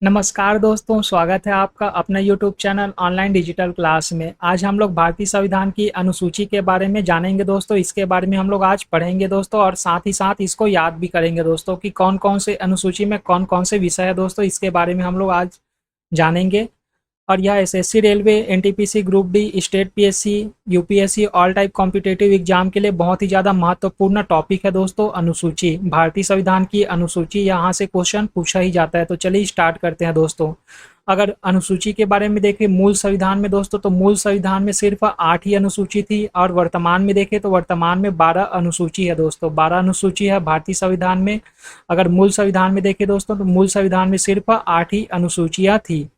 नमस्कार दोस्तों, स्वागत है आपका अपना YouTube channel online digital class में। आज हम लोग भारतीय संविधान की अनुसूची के बारे में जानेंगे दोस्तों। इसके बारे में हम लोग आज पढ़ेंगे दोस्तों, और साथ ही साथ इसको याद भी करेंगे दोस्तों कि कौन कौन से अनुसूची में कौन कौन से विषय है दोस्तों। इसके बारे में हम लोग आज जानेंगे। और यह SSC, railway, NTPC, group D, state PSC, UPSC, all type competitive exam के लिए बहुत ही ज़्यादा महत्वपूर्ण टॉपिक है दोस्तों। अनुसूची, भारतीय संविधान की अनुसूची, यहाँ से क्वेश्चन पूछा ही जाता है। तो चलिए स्टार्ट करते हैं दोस्तों। अगर अनुसूची के बारे में देखें मूल संविधान में दोस्तों, तो मूल संविधान में सिर्फ 8 ही अनुसूची थी, और वर्तमान में देखें तो वर्तमान में 12 अनुसूची है दोस्तों। 12 अनुसूची है भारतीय संविधान में। अगर मूल संविधान में देखें दोस्तों, तो मूल संविधान में सिर्फ 8 ही अनुसूचियाँ थी।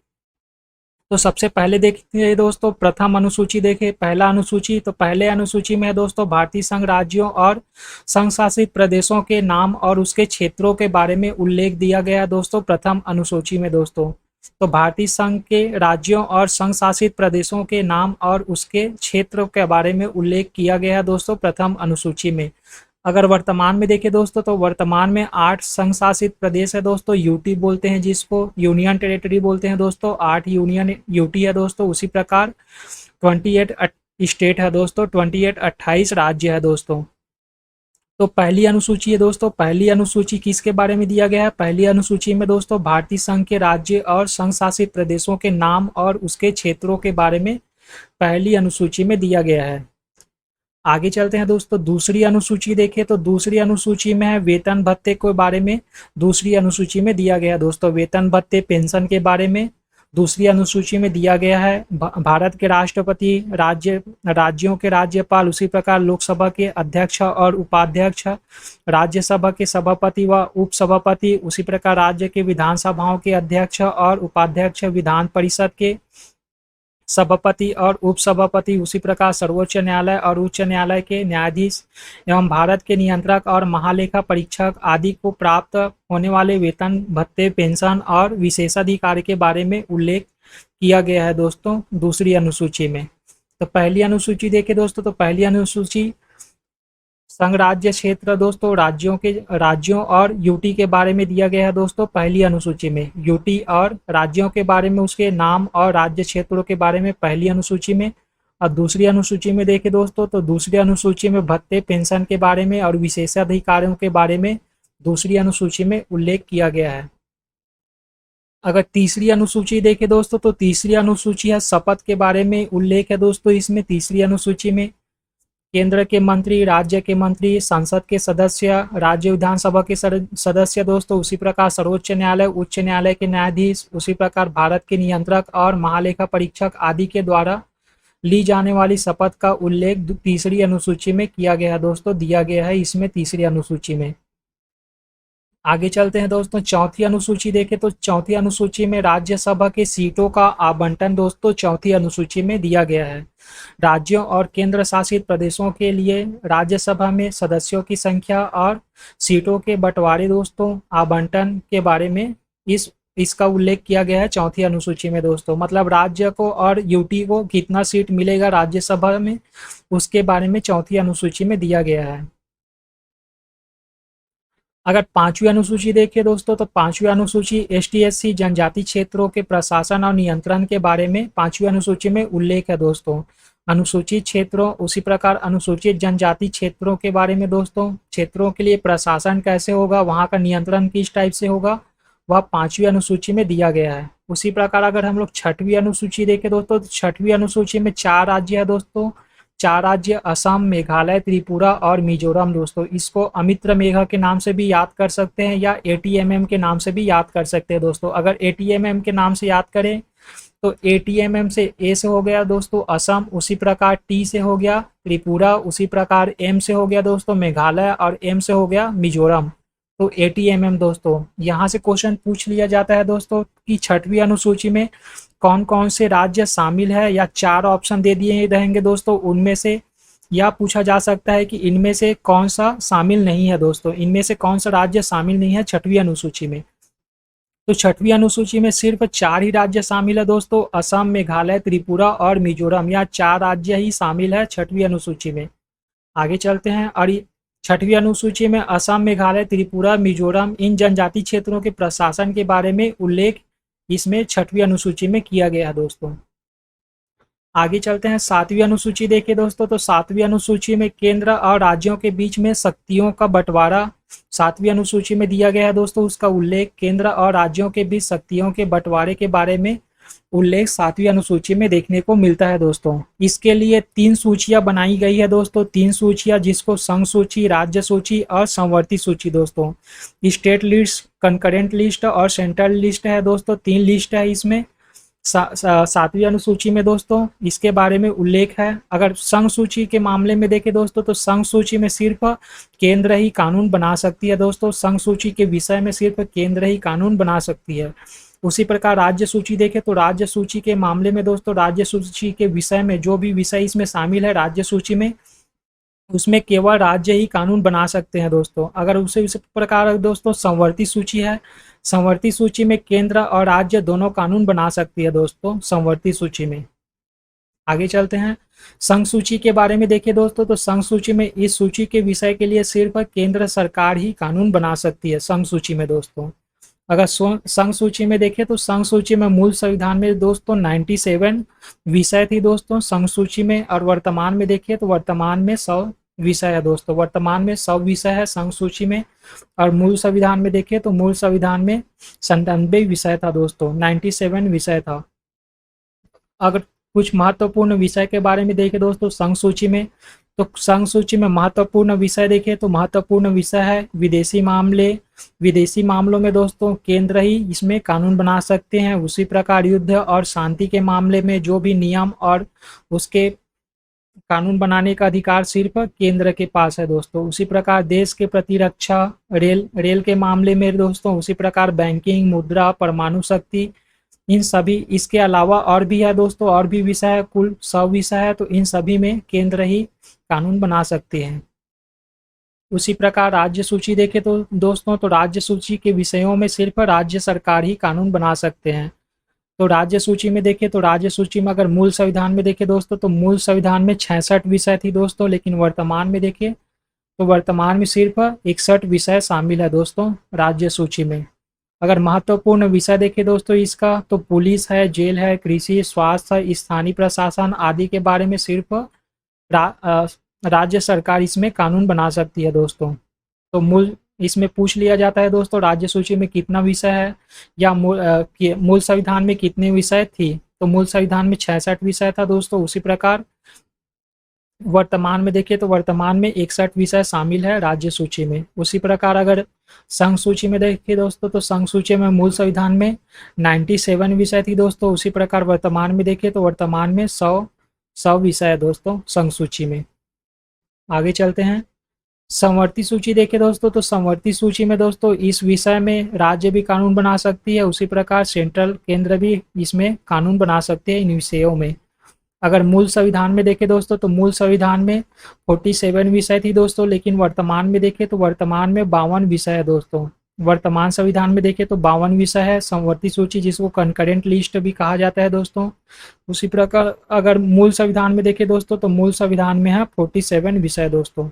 तो सबसे पहले देखते हैं दोस्तों, प्रथम अनुसूची देखें, पहला अनुसूची। तो पहले अनुसूची में है दोस्तों भारतीय संघ राज्यों और संघ शासित प्रदेशों के नाम और उसके क्षेत्रों के बारे में उल्लेख दिया गया है दोस्तों, प्रथम अनुसूची में दोस्तों। तो भारतीय संघ के राज्यों और संघ शासित प्रदेशों के नाम और उसके क्षेत्र के बारे में उल्लेख किया गया है दोस्तों, प्रथम अनुसूची में। अगर वर्तमान में देखें दोस्तों, तो वर्तमान में 8 संघ शासित प्रदेश है दोस्तों, यूटी बोलते हैं जिसको, यूनियन टेरिटरी बोलते हैं दोस्तों। 8 यूनियन यूटी है दोस्तों। उसी प्रकार 28 स्टेट है दोस्तों, 28 राज्य है दोस्तों। तो पहली अनुसूची है दोस्तों, पहली अनुसूची किसके बारे में दिया गया है? पहली अनुसूची में दोस्तों भारतीय संघ के राज्य और संघ शासित प्रदेशों के नाम और उसके क्षेत्रों के बारे में पहली अनुसूची में दिया गया है। आगे चलते हैं दोस्तों, दूसरी अनुसूची देखें तो दूसरी अनुसूची में है वेतन भत्ते के बारे में। दूसरी अनुसूची में दिया गया है दोस्तों वेतन भत्ते, पेंशन के बारे में। दूसरी अनुसूची में दिया गया है भारत के राष्ट्रपति, राज्यों के राज्यपाल, उसी प्रकार लोकसभा के अध्यक्ष और उपाध्यक्ष, राज्यसभा के सभापति व उपसभापति, उसी प्रकार राज्य के विधानसभाओं के अध्यक्ष और उपाध्यक्ष, विधान परिषद के सभापति और उपसभापति, उसी प्रकार सर्वोच्च न्यायालय और उच्च न्यायालय के न्यायाधीश एवं भारत के नियंत्रक और महालेखा परीक्षक आदि को प्राप्त होने वाले वेतन भत्ते, पेंशन और विशेषाधिकार के बारे में उल्लेख किया गया है दोस्तों दूसरी अनुसूची में। तो पहली अनुसूची देखें दोस्तों, तो पहली अनुसूची संघ राज्य क्षेत्र दोस्तों, राज्यों और यूटी के बारे में दिया गया है दोस्तों। पहली अनुसूची में यूटी और राज्यों के बारे में, उसके नाम और राज्य क्षेत्रों के बारे में पहली अनुसूची में। और दूसरी अनुसूची में देखें दोस्तों, तो दूसरी अनुसूची में भत्ते, पेंशन के बारे में और विशेषाधिकारों के बारे में दूसरी अनुसूची में उल्लेख किया गया है। अगर तीसरी अनुसूची देखें दोस्तों, तो तीसरी अनुसूची है शपथ के बारे में उल्लेख है दोस्तों। इसमें तीसरी अनुसूची में केंद्र के मंत्री, राज्य के मंत्री, संसद के सदस्य, राज्य विधानसभा के सदस्य दोस्तों, उसी प्रकार सर्वोच्च न्यायालय, उच्च न्यायालय के न्यायाधीश, उसी प्रकार भारत के नियंत्रक और महालेखा परीक्षक आदि के द्वारा ली जाने वाली शपथ का उल्लेख तीसरी अनुसूची में किया गया है दोस्तों, दिया गया है इसमें तीसरी अनुसूची में। आगे चलते हैं दोस्तों, चौथी अनुसूची देखें तो चौथी अनुसूची में राज्यसभा के सीटों का आवंटन दोस्तों चौथी अनुसूची में दिया गया है। राज्यों और केंद्र शासित प्रदेशों के लिए राज्यसभा में सदस्यों की संख्या और सीटों के बंटवारे दोस्तों, आवंटन के बारे में इसका उल्लेख किया गया है चौथी अनुसूची में दोस्तों। मतलब राज्य को और यूटी को कितना सीट मिलेगा राज्यसभा में, उसके बारे में चौथी अनुसूची में दिया गया है। अगर पांचवी अनुसूची देखें दोस्तों, तो पांचवी अनुसूची एसटी/एससी जनजाति क्षेत्रों के प्रशासन और नियंत्रण के बारे में पांचवी अनुसूची में उल्लेख है दोस्तों। अनुसूचित क्षेत्रों, उसी प्रकार अनुसूचित जनजाति क्षेत्रों के बारे में दोस्तों, क्षेत्रों के लिए प्रशासन कैसे होगा, वहाँ का नियंत्रण किस टाइप से होगा, वह पांचवी अनुसूची में दिया गया है। उसी प्रकार अगर हम लोग छठवीं अनुसूची देखें दोस्तों, तो छठवीं अनुसूची में 4 राज्य है दोस्तों। 4 राज्य असम, मेघालय, त्रिपुरा और मिजोरम दोस्तों। इसको अमित्र मेघा के नाम से भी याद कर सकते हैं या एटीएमएम के नाम से भी याद कर सकते हैं दोस्तों। अगर एटीएमएम के नाम से याद करें तो एटीएमएम से ए से हो गया दोस्तों असम, उसी प्रकार टी से हो गया त्रिपुरा, उसी प्रकार एम से हो गया दोस्तों मेघालय और एम से हो गया मिजोरम। तो एटीएमएम दोस्तों, यहाँ से क्वेश्चन पूछ लिया जाता है दोस्तों कि छठवीं अनुसूची में कौन कौन से राज्य शामिल है, या 4 ऑप्शन दे दिए रहेंगे दोस्तों, उनमें से यह पूछा जा सकता है कि इनमें से कौन सा शामिल नहीं है दोस्तों, इनमें से कौन सा राज्य शामिल नहीं है छठवीं अनुसूची में। तो छठवीं अनुसूची में सिर्फ 4 ही राज्य शामिल है दोस्तों, असम, मेघालय, त्रिपुरा और मिजोरम। यह 4 राज्य ही शामिल है छठवीं अनुसूची में। आगे चलते हैं, और छठवीं अनुसूची में असम, मेघालय, त्रिपुरा, मिजोरम इन जनजाति क्षेत्रों के प्रशासन के बारे में उल्लेख इसमें 6वीं अनुसूची में किया गया है दोस्तों। आगे चलते हैं 7वीं अनुसूची देखिए दोस्तों, तो 7वीं अनुसूची में केंद्र और राज्यों के बीच में शक्तियों का बंटवारा 7वीं अनुसूची में दिया गया है दोस्तों। उसका उल्लेख केंद्र और राज्यों के बीच शक्तियों के बंटवारे के बारे में उल्लेख 7वीं अनुसूची में देखने को मिलता है दोस्तों। इसके लिए 3 सूचियां बनाई गई है दोस्तों, 3 सूचियां, जिसको संघ सूची, राज्य सूची और समवर्ती सूची दोस्तों। स्टेट लिस्ट, कंकरेंट लिस्ट और सेंट्रल लिस्ट है दोस्तों, 3 लिस्ट है इसमें 7वीं अनुसूची में दोस्तों। इसके बारे में उल्लेख है। अगर संघ सूची के मामले में देखें दोस्तों, तो संघ सूची में सिर्फ केंद्र ही कानून बना सकती है दोस्तों। संघ सूची के विषय में सिर्फ केंद्र ही कानून बना सकती है। उसी प्रकार राज्य सूची देखें तो राज्य सूची के मामले में दोस्तों, राज्य सूची के विषय में जो भी विषय इसमें शामिल है राज्य सूची में, उसमें केवल राज्य ही कानून बना सकते हैं दोस्तों। अगर उसी प्रकार दोस्तों समवर्ती सूची है, समवर्ती सूची में केंद्र और राज्य दोनों कानून बना सकती है दोस्तों समवर्ती सूची में। आगे चलते हैं संघ सूची के बारे में देखिए दोस्तों, तो संघ सूची में इस सूची के विषय के लिए सिर्फ केंद्र सरकार ही कानून बना सकती है संघ सूची में दोस्तों। अगर संघ सूची में देखें तो संघ सूची में मूल संविधान में दोस्तों 97 विषय थी दोस्तों संघ सूची में, और वर्तमान में देखिए तो वर्तमान में 100 विषय है दोस्तों। वर्तमान में 100 विषय है संघ सूची में, और मूल संविधान में देखिए तो मूल संविधान में 97 विषय था दोस्तों, 97 विषय था। अगर कुछ महत्वपूर्ण विषय के बारे में देखें दोस्तों संघ सूची में, तो संघ सूची में महत्वपूर्ण विषय देखें तो महत्वपूर्ण विषय है विदेशी मामले। विदेशी मामलों में दोस्तों केंद्र ही इसमें कानून बना सकते हैं। उसी प्रकार युद्ध और शांति के मामले में जो भी नियम और उसके कानून बनाने का अधिकार सिर्फ केंद्र के पास है दोस्तों। उसी प्रकार देश के प्रतिरक्षा, रेल के मामले में दोस्तों, उसी प्रकार बैंकिंग, मुद्रा, परमाणु शक्ति, इन सभी, इसके अलावा और भी है दोस्तों, और भी विषय है, कुल 100 विषय है, तो इन सभी में केंद्र ही कानून बना सकते हैं। उसी प्रकार राज्य सूची देखें तो दोस्तों, तो राज्य सूची के विषयों में सिर्फ राज्य सरकार ही कानून बना सकते हैं। तो राज्य सूची में देखें तो राज्य सूची में अगर मूल संविधान में देखें दोस्तों, तो मूल संविधान में 66 विषय थी दोस्तों, लेकिन वर्तमान में देखें तो वर्तमान में सिर्फ 61 विषय शामिल है दोस्तों राज्य सूची में। अगर महत्वपूर्ण विषय देखें दोस्तों इसका, तो पुलिस है, जेल है, कृषि, स्वास्थ्य, स्थानीय प्रशासन आदि के बारे में सिर्फ राज्य सरकार इसमें कानून बना सकती है दोस्तों। तो मूल इसमें पूछ लिया जाता है दोस्तों राज्य सूची में कितना विषय है, या मूल संविधान में कितने विषय थी, तो मूल संविधान में 66 विषय था दोस्तों। उसी प्रकार वर्तमान में देखिए तो वर्तमान में 61 विषय शामिल है राज्य सूची में। उसी प्रकार अगर संघ सूची में देखिए दोस्तों, तो संघ सूची में मूल संविधान में 97 विषय थी दोस्तों। उसी प्रकार वर्तमान में देखिए तो वर्तमान में 100 विषय है दोस्तों संघ सूची में। आगे चलते हैं समवर्ती सूची देखें दोस्तों, तो समवर्ती सूची में दोस्तों इस विषय में राज्य भी कानून बना सकती है। उसी प्रकार सेंट्रल, केंद्र भी इसमें कानून बना सकते हैं इन विषयों में। अगर मूल संविधान में देखें दोस्तों, तो मूल संविधान में 47 विषय थी दोस्तों, लेकिन वर्तमान में देखें तो वर्तमान में 52 विषय है दोस्तों। वर्तमान संविधान में देखें तो 52 विषय है समवर्ती सूची, जिसको कंकरेंट लिस्ट भी कहा जाता है दोस्तों। उसी प्रकार अगर मूल संविधान में देखें दोस्तों, तो मूल संविधान में है 47 विषय दोस्तों।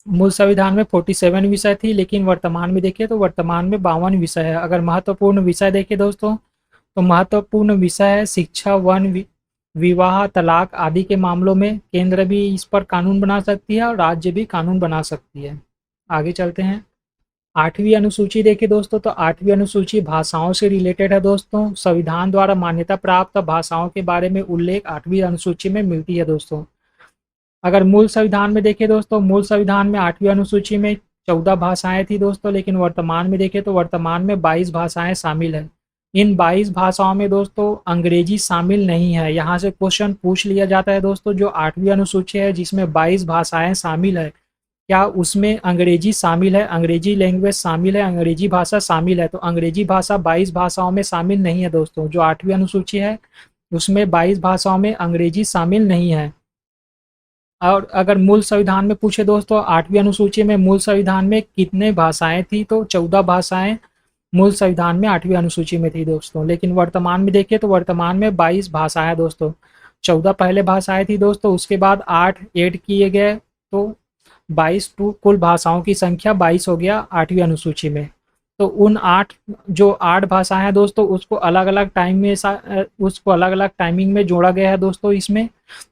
मूल संविधान में 47 विषय थी, लेकिन वर्तमान में देखिए तो वर्तमान में 52 विषय है। अगर महत्वपूर्ण विषय देखें दोस्तों, तो महत्वपूर्ण विषय है शिक्षा, वन, विवाह, तलाक आदि के मामलों में केंद्र भी इस पर कानून बना सकती है और राज्य भी कानून बना सकती है। आगे चलते हैं 8वीं अनुसूची देखिए दोस्तों, तो 8वीं अनुसूची भाषाओं से रिलेटेड है दोस्तों। संविधान द्वारा मान्यता प्राप्त भाषाओं के बारे में उल्लेख 8वीं अनुसूची में मिलती है दोस्तों। अगर मूल संविधान में देखें दोस्तों, मूल संविधान में 8वीं अनुसूची में 14 भाषाएं थी दोस्तों, लेकिन वर्तमान में देखें तो वर्तमान में 22 भाषाएं शामिल है। इन 22 भाषाओं में दोस्तों अंग्रेजी शामिल नहीं है। यहाँ से क्वेश्चन पूछ लिया जाता है दोस्तों, जो 8वीं अनुसूची है जिसमें 22 भाषाएं शामिल है, क्या उसमें अंग्रेजी शामिल है, अंग्रेजी लैंग्वेज शामिल है, अंग्रेजी भाषा शामिल है? तो अंग्रेजी भाषा 22 भाषाओं में शामिल नहीं है दोस्तों। जो 8वीं अनुसूची है उसमें 22 भाषाओं में अंग्रेजी शामिल नहीं है। और अगर मूल संविधान में पूछे दोस्तों 8वीं अनुसूची में मूल संविधान में कितने भाषाएं थी, तो 14 भाषाएं मूल संविधान में 8वीं अनुसूची में थी दोस्तों। लेकिन वर्तमान में देखिए तो वर्तमान में 22 भाषाएं दोस्तों। 14 पहले भाषाएं थी दोस्तों, उसके बाद 8 ऐड किए गए, तो 22 कुल भाषाओं की संख्या 22 हो गया 8वीं अनुसूची में। तो उन 8 जो 8 भाषाएं हैं दोस्तों उसको अलग अलग टाइम में उसको अलग अलग टाइमिंग में जोड़ा गया है दोस्तों इसमें।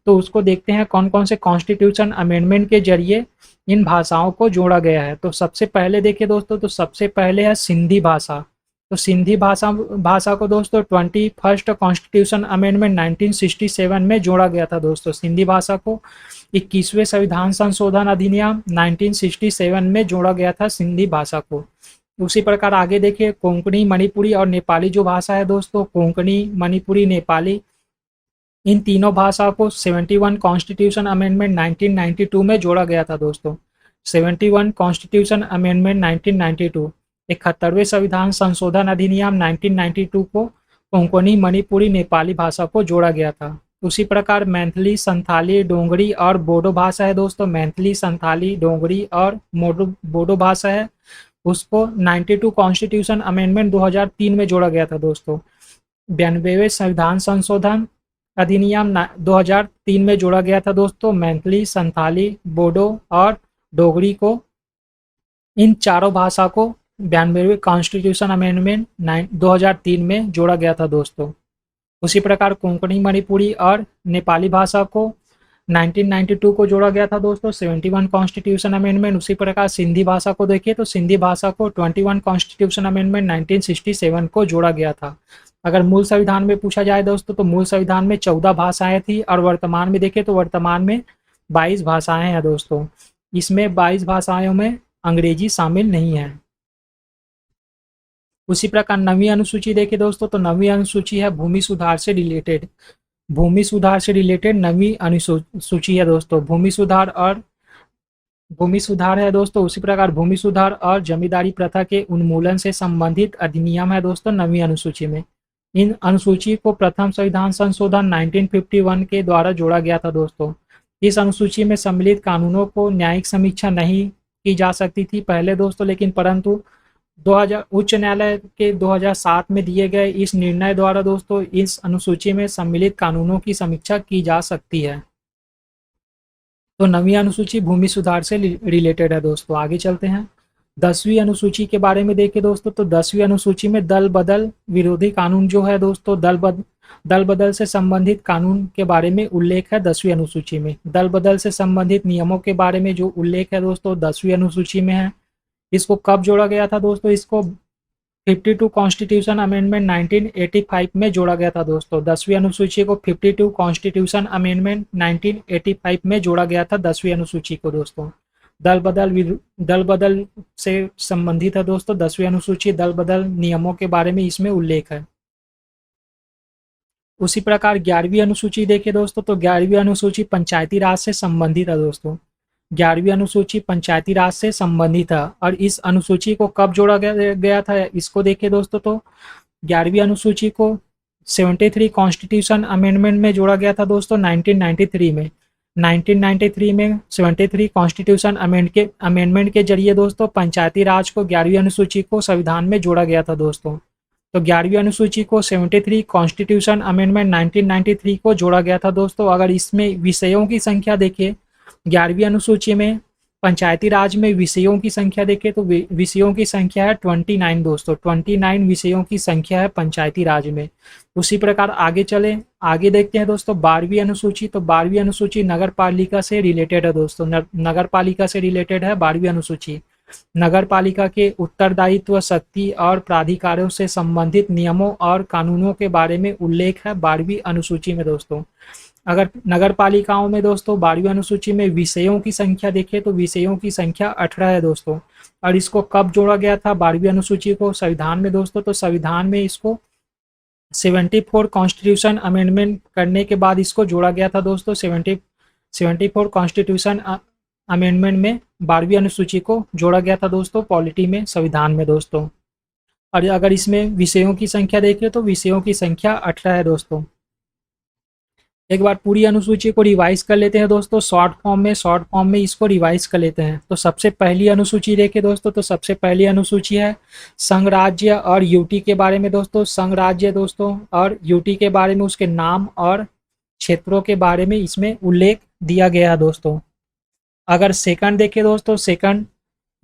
तो उसको देखते हैं कौन कौन से कॉन्स्टिट्यूशन अमेंडमेंट के जरिए इन भाषाओं को जोड़ा गया है। तो सबसे पहले देखिए दोस्तों, तो सबसे पहले है सिंधी भाषा। तो सिंधी भाषा भाषा को दोस्तों 21st कॉन्स्टिट्यूशन अमेंडमेंट 1967 में जोड़ा गया था दोस्तों। सिंधी भाषा को 21वें संविधान संशोधन अधिनियम 1967 में जोड़ा गया था सिंधी भाषा को। उसी प्रकार आगे देखिए, कोंकणी, मणिपुरी और नेपाली जो भाषा है दोस्तों, कोंकणी, मणिपुरी, नेपाली, इन तीनों भाषा को 71 कॉन्स्टिट्यूशन अमेंडमेंट 1992 में जोड़ा गया था दोस्तों। 71 कॉन्स्टिट्यूशन अमेंडमेंट 1992, 71वें संविधान संशोधन अधिनियम 1992 को कोंकणी, मणिपुरी, नेपाली भाषा को जोड़ा गया था। उसी प्रकार मैथिली, संथाली, डोंगरी और बोडो भाषा है दोस्तों। मैथिली, संथाली, डोंगरी और बोडो भाषा है, उसको 92 कॉन्स्टिट्यूशन अमेंडमेंट 2003 में जोड़ा गया था दोस्तों। 92वें संविधान संशोधन अधिनियम 2003 में जोड़ा गया था दोस्तों। मैथिली, संथाली, बोडो और डोगरी को, इन चारों भाषा को 92वें कॉन्स्टिट्यूशन अमेंडमेंट 2003 में जोड़ा गया था दोस्तों। उसी प्रकार कोंकणी, मणिपुरी और नेपाली भाषा को 1992 को जोड़ा गया था दोस्तों, 71 कॉन्स्टिट्यूशन अमेंडमेंट। उसी प्रकार सिंधी भाषा को देखिए तो सिंधी भाषा को 21 कॉन्स्टिट्यूशन अमेंडमेंट 1967 को जोड़ा गया था। अगर मूल संविधान में पूछा जाए दोस्तों, तो मूल संविधान में 14 भाषाएं थी और वर्तमान में देखें तो वर्तमान में 22 भाषाएं हैं दोस्तों। इसमें 22 भाषाओं में अंग्रेजी शामिल नहीं है। उसी प्रकार 9वीं अनुसूची देखें दोस्तों, तो 9वीं अनुसूची है भूमि सुधार से रिलेटेड। भूमि सुधार से रिलेटेड 9वीं अनुसूची है दोस्तों। भूमि सुधार है दोस्तों। उसी प्रकार भूमि सुधार और जमींदारी प्रथा के उन्मूलन से संबंधित अधिनियम है दोस्तों 9वीं अनुसूची में। इन अनुसूची को प्रथम संविधान संशोधन 1951 के द्वारा जोड़ा गया था दोस्तों। इस अनुसूची में सम्मिलित कानूनों को न्यायिक समीक्षा नहीं की जा सकती थी पहले दोस्तों, लेकिन परंतु 2000 उच्च न्यायालय के 2007 में दिए गए इस निर्णय द्वारा दोस्तों इस अनुसूची में सम्मिलित कानूनों की समीक्षा की जा सकती है। तो 9वीं अनुसूची भूमि सुधार से रिलेटेड है दोस्तों। आगे चलते हैं 10वीं अनुसूची के बारे में देखें दोस्तों, तो 10वीं अनुसूची में दल बदल विरोधी कानून जो है दोस्तों, दल बदल से संबंधित कानून के बारे में उल्लेख है 10वीं अनुसूची में। दल बदल से संबंधित नियमों के बारे में जो उल्लेख है दोस्तों 10वीं अनुसूची में है। इसको कब जोड़ा गया था दोस्तों? इसको 52 कॉन्स्टिट्यूशन अमेंडमेंट 1985 में जोड़ा गया था दोस्तों। 10वीं अनुसूची को 52 कॉन्स्टिट्यूशन अमेंडमेंट 1985 में जोड़ा गया था 10वीं अनुसूची को दोस्तों। दल बदल से संबंधित है दोस्तों 10वीं अनुसूची। दल बदल नियमों के बारे में इसमें उल्लेख है। उसी प्रकार 11वीं अनुसूची देखें दोस्तों, तो 11वीं अनुसूची पंचायती राज से संबंधित है दोस्तों। 11वीं अनुसूची पंचायती राज से संबंधित है और इस अनुसूची को कब जोड़ा गया था इसको देखें दोस्तों, तो 11वीं अनुसूची को 73 कॉन्स्टिट्यूशन अमेंडमेंट में जोड़ा गया था दोस्तों 1993 में। 1993 में 73 कॉन्स्टिट्यूशन अमेंडमेंट के जरिए दोस्तों पंचायती राज को 11वीं अनुसूची को संविधान में जोड़ा गया था दोस्तों। तो 11वीं अनुसूची को 73 कॉन्स्टिट्यूशन अमेंडमेंट 1993 को जोड़ा गया था दोस्तों। अगर इसमें विषयों की संख्या देखें 11वीं अनुसूची में पंचायती राज में विषयों की संख्या देखें तो विषयों की संख्या है 29 दोस्तों। 29 विषयों की संख्या है पंचायती राज में। उसी प्रकार आगे देखते हैं दोस्तों 12वीं अनुसूची। तो 12वीं अनुसूची नगर पालिका से रिलेटेड है दोस्तों। नगर पालिका से रिलेटेड है 12वीं अनुसूची। नगर पालिका के उत्तरदायित्व, शक्ति और प्राधिकारों से संबंधित नियमों और कानूनों के बारे में उल्लेख है 12वीं अनुसूची में दोस्तों। अगर नगर पालिकाओं में दोस्तों 12वीं अनुसूची में विषयों की संख्या देखें तो विषयों की संख्या 18 है दोस्तों। और इसको कब जोड़ा गया था 12वीं अनुसूची को संविधान में दोस्तों? तो संविधान में इसको 74 कॉन्स्टिट्यूशन अमेंडमेंट करने के बाद इसको जोड़ा गया था दोस्तों। 74 कॉन्स्टिट्यूशन अमेंडमेंट में 12वीं अनुसूची को जोड़ा गया था दोस्तों पॉलिटी में, संविधान में दोस्तों। और अगर इसमें विषयों की संख्या देखें तो विषयों की संख्या 18 है दोस्तों। एक बार पूरी अनुसूची को रिवाइज कर लेते हैं दोस्तों शॉर्ट फॉर्म में इसको रिवाइज कर लेते हैं। तो सबसे पहली अनुसूची देखें दोस्तों, तो सबसे पहली अनुसूची है संघ राज्य और यूटी के बारे में दोस्तों। संघ राज्य दोस्तों और यूटी के बारे में, उसके नाम और क्षेत्रों के बारे में इसमें उल्लेख दिया गया है दोस्तों। अगर सेकंड देखें दोस्तों, सेकंड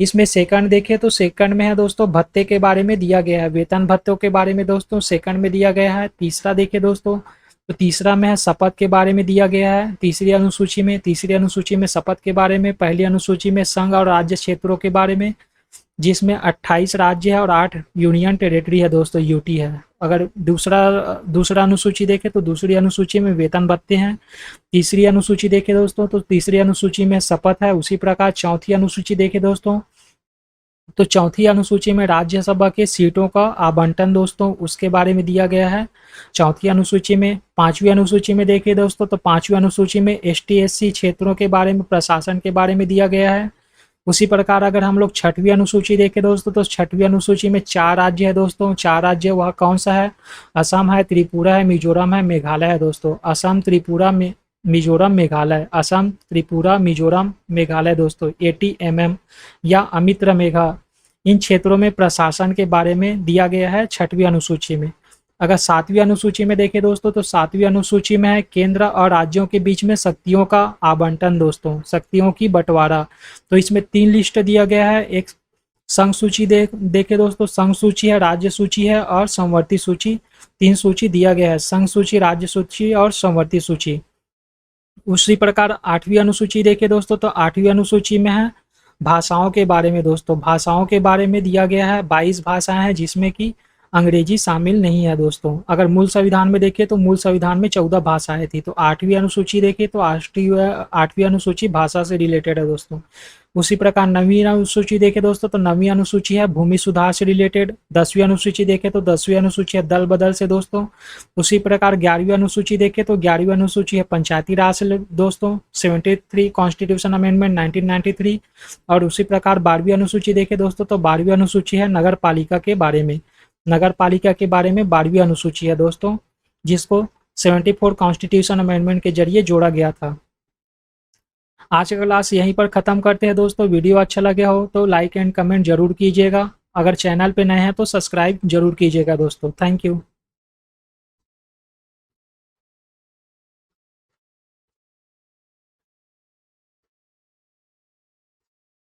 इसमें सेकंड देखें तो सेकंड में है दोस्तों भत्ते के बारे में दिया गया है, वेतन भत्तों के बारे में दोस्तों सेकंड में दिया गया है। तीसरा देखें दोस्तों तो तीसरा में है शपथ के बारे में दिया गया है तीसरी अनुसूची में। तीसरी अनुसूची में शपथ के बारे में, पहली अनुसूची में संघ और राज्य क्षेत्रों के बारे में, जिसमें 28 राज्य है और 8 यूनियन टेरिटरी है दोस्तों, यूटी है। अगर दूसरा अनुसूची देखें तो दूसरी अनुसूची में वेतन भत्ते हैं। तीसरी अनुसूची देखें दोस्तों तो तीसरी अनुसूची में शपथ है। उसी प्रकार चौथी अनुसूची देखें दोस्तों तो चौथी अनुसूची में राज्यसभा के सीटों का आवंटन दोस्तों उसके बारे में दिया गया है चौथी अनुसूची में। पांचवी अनुसूची में देखिए दोस्तों तो पांचवी अनुसूची में एसटी एससी क्षेत्रों के बारे में, प्रशासन के बारे में दिया गया है। उसी प्रकार अगर हम लोग छठवीं अनुसूची देखें दोस्तों तो छठवीं अनुसूची में 4 राज्य है दोस्तों। 4 राज्य वह कौन सा है? असम है, त्रिपुरा है, मिजोरम है, मेघालय है दोस्तों। असम, त्रिपुरा, मिजोरम, मेघालय। असम, त्रिपुरा, मिजोरम, मेघालय दोस्तों। ATMM या अमित्र मेघा, इन क्षेत्रों में प्रशासन के बारे में दिया गया है छठवीं अनुसूची में। अगर सातवीं अनुसूची में देखें दोस्तों तो सातवीं अनुसूची में है केंद्र और राज्यों के बीच में शक्तियों का आवंटन दोस्तों, शक्तियों की बंटवारा। तो इसमें 3 लिस्ट दिया गया है। एक संघ सूची देखे दोस्तों, संघ सूची है, राज्य सूची है और संवर्ती सूची। 3 सूची दिया गया है, संघ सूची, राज्य सूची और संवर्ती सूची। उसी प्रकार 8वीं अनुसूची देखे दोस्तों तो 8वीं अनुसूची में है भाषाओं के बारे में दोस्तों। भाषाओं के बारे में दिया गया है 22 भाषाएं हैं जिसमें कि अंग्रेजी शामिल नहीं है दोस्तों। अगर मूल संविधान में देखिए तो मूल संविधान में 14 भाषाएं थी। तो 8वीं अनुसूची देखिए तो 8वीं अनुसूची भाषा से रिलेटेड है दोस्तों। उसी प्रकार 9वीं अनुसूची देखे दोस्तों तो 9वीं अनुसूची है भूमि सुधार से रिलेटेड। 10वीं अनुसूची देखे तो 10वीं अनुसूची है दल बदल से दोस्तों। उसी प्रकार 11वीं अनुसूची देखे तो 11वीं अनुसूची है पंचायती राज से दोस्तों, 73 कॉन्स्टिट्यूशन अमेंडमेंट 1993। और उसी प्रकार 12वीं अनुसूची देखे दोस्तों तो 12वीं अनुसूची है नगर पालिका के बारे में। नगर पालिका के बारे में 12वीं अनुसूची है दोस्तों, जिसको 74 कॉन्स्टिट्यूशन अमेंडमेंट के जरिए जोड़ा गया था। आज का क्लास यहीं पर ख़त्म करते हैं दोस्तों। वीडियो अच्छा लगे हो तो लाइक एंड कमेंट जरूर कीजिएगा। अगर चैनल पे नए हैं तो सब्सक्राइब जरूर कीजिएगा दोस्तों। Thank you.